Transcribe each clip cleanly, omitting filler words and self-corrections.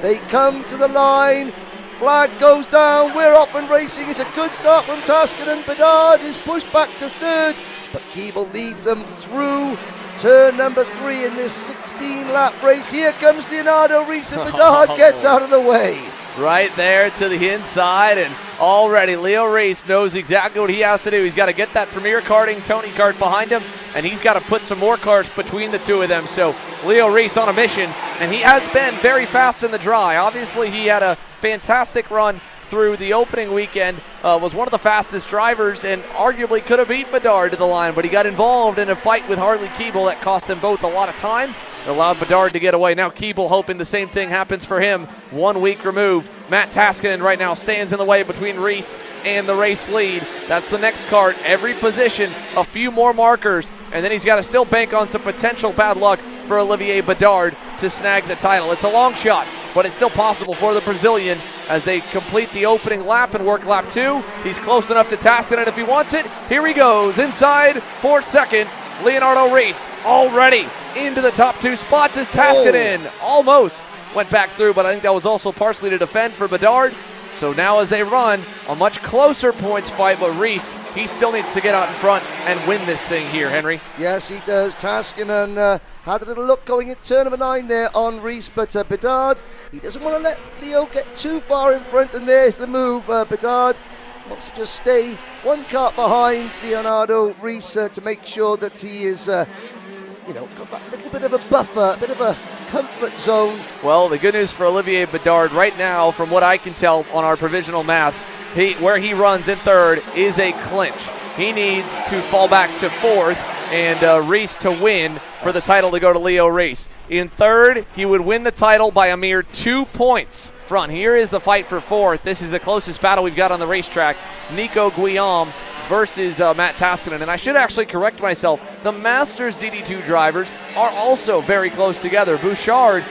They come to the line. Flag goes down. We're off and racing. It's a good start from Taskinen. Bedard is pushed back to third, but Keeble leads them through turn number 3 in this 16-lap race. Here comes Leonardo Reis, and Bedard gets out of the way. Right there to the inside, and already Leo Reis knows exactly what he has to do. He's got to get that Premier Karting Tony Kart behind him, and he's got to put some more karts between the two of them. So Leo Reis on a mission, and he has been very fast in the dry. Obviously, he had a fantastic run through the opening weekend, was one of the fastest drivers, and arguably could have beat Bedard to the line, but he got involved in a fight with Harley Keeble that cost them both a lot of time. It allowed Bedard to get away. Now Keeble hoping the same thing happens for him. 1 week removed. Matt Taskinen right now stands in the way between Reis and the race lead. That's the next kart. Every position, a few more markers, and then he's got to still bank on some potential bad luck for Olivier Bedard to snag the title. It's a long shot, but it's still possible for the Brazilian as they complete the opening lap and work lap 2. He's close enough to Taskinen if he wants it. Here he goes, inside for second. Leonardo Reis already into the top 2 spots as Taskinen almost went back through, but I think that was also partially to defend for Bedard. So now as they run, a much closer points fight, but Reis, he still needs to get out in front and win this thing here, Henry. Yes, he does. Taskinen had a little look going at turn number 9 there on Reis, but Bedard, he doesn't want to let Leo get too far in front, and there's the move. Bedard wants to just stay 1 kart behind Leonardo Reis to make sure that he is, got that little bit of a buffer, a bit of a comfort zone. Well, the good news for Olivier Bedard right now, from what I can tell on our provisional math, where he runs in third is a clinch. He needs to fall back to fourth and Reis to win for the title to go to Leo Reis. In third, he would win the title by a mere 2 points front. Here is the fight for fourth. This is the closest battle we've got on the racetrack. Nico Guillaume versus Matt Taskinen. And I should actually correct myself. The Masters DD2 drivers are also very close together. Bouchard,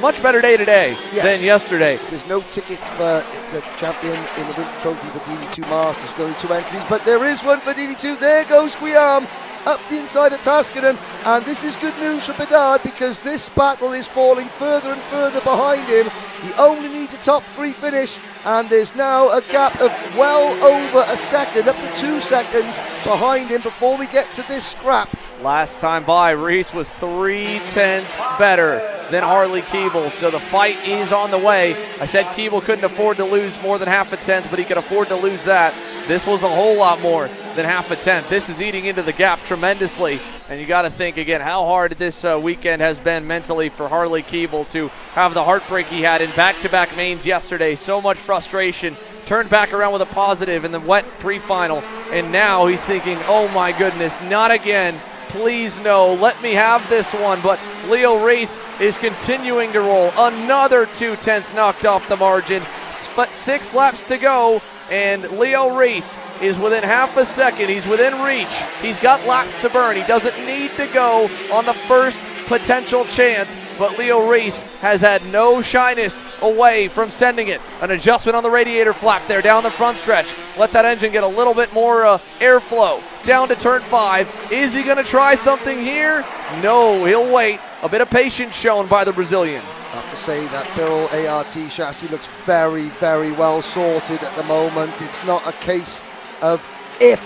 much better day today than yesterday. There's no ticket for the champion in the Winter Trophy for DD2 Masters. There's only 2 entries, but there is one for DD2. There goes Guillaume up the inside of Taskinen, and this is good news for Bedard because this battle is falling further and further behind him. He only needs a top 3 finish, and there's now a gap of well over a second, up to 2 seconds behind him before we get to this scrap. Last time by, Reis was 3/10 better than Harley Keeble, so the fight is on the way. I said Keeble couldn't afford to lose more than half a tenth, but he could afford to lose that. This was a whole lot more than half a tenth. This is eating into the gap tremendously, and you got to think again how hard this weekend has been mentally for Harley Keeble to have the heartbreak he had in back-to-back mains yesterday. So much frustration. Turned back around with a positive in the wet pre-final, and now he's thinking, oh my goodness, not again. Please no, let me have this one. But Leo Reis is continuing to roll. Another 2/10 knocked off the margin. 6 laps to go, and Leo Reis is within half a second. He's within reach. He's got laps to burn. He doesn't need to go on the first potential chance, but Leo Reis has had no shyness away from sending it. An adjustment on the radiator flap there down the front stretch. Let that engine get a little bit more airflow. Down to turn 5. Is he going to try something here? No, he'll wait. A bit of patience shown by the Brazilian. I have to say that Birrell ART chassis looks very, very well sorted at the moment. It's not a case of if,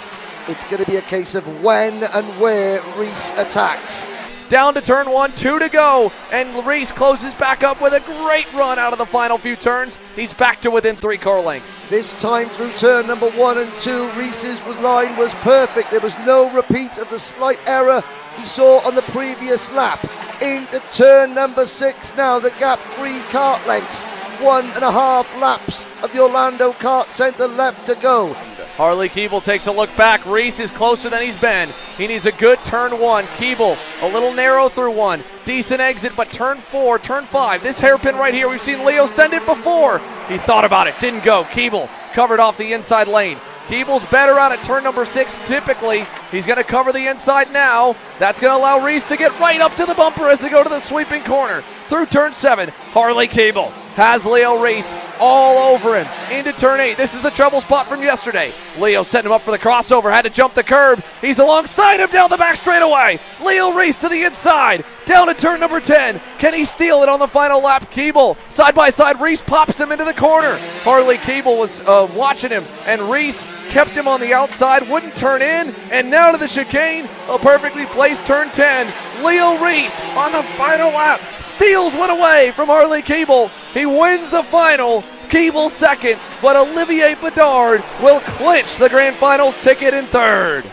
it's going to be a case of when and where Reis attacks. Down to turn 1, 2 to go, and Reis closes back up with a great run out of the final few turns. He's back to within 3 car lengths. This time through turn number 1 and 2, Reis's line was perfect. There was no repeat of the slight error we saw on the previous lap. Into turn number 6 now, the gap 3 kart lengths, 1.5 laps of the Orlando Kart Center left to go. Harley Keeble takes a look back. Reis is closer than he's been. He needs a good turn 1. Keeble a little narrow through 1. Decent exit, but turn 4, turn 5. This hairpin right here, we've seen Leo send it before. He thought about it, didn't go. Keeble covered off the inside lane. Keeble's better out at turn number 6 typically. He's going to cover the inside now. That's going to allow Reis to get right up to the bumper as they go to the sweeping corner. Through turn 7, Harley Keeble has Leo Reese all over him into turn 8. This is the trouble spot from yesterday. Leo setting him up for the crossover, had to jump the curb. He's alongside him down the back straightaway. Leo Reese to the inside, down to turn number 10. Can he steal it on the final lap? Keeble, side by side, Reese pops him into the corner. Harley Keeble was watching him, and Reese kept him on the outside, wouldn't turn in, and now to the chicane, a perfectly placed turn 10. Leo Reese on the final lap steals one away from Harley Keeble. He wins the final. Keeble second, but Olivier Bedard will clinch the Grand Finals ticket in third.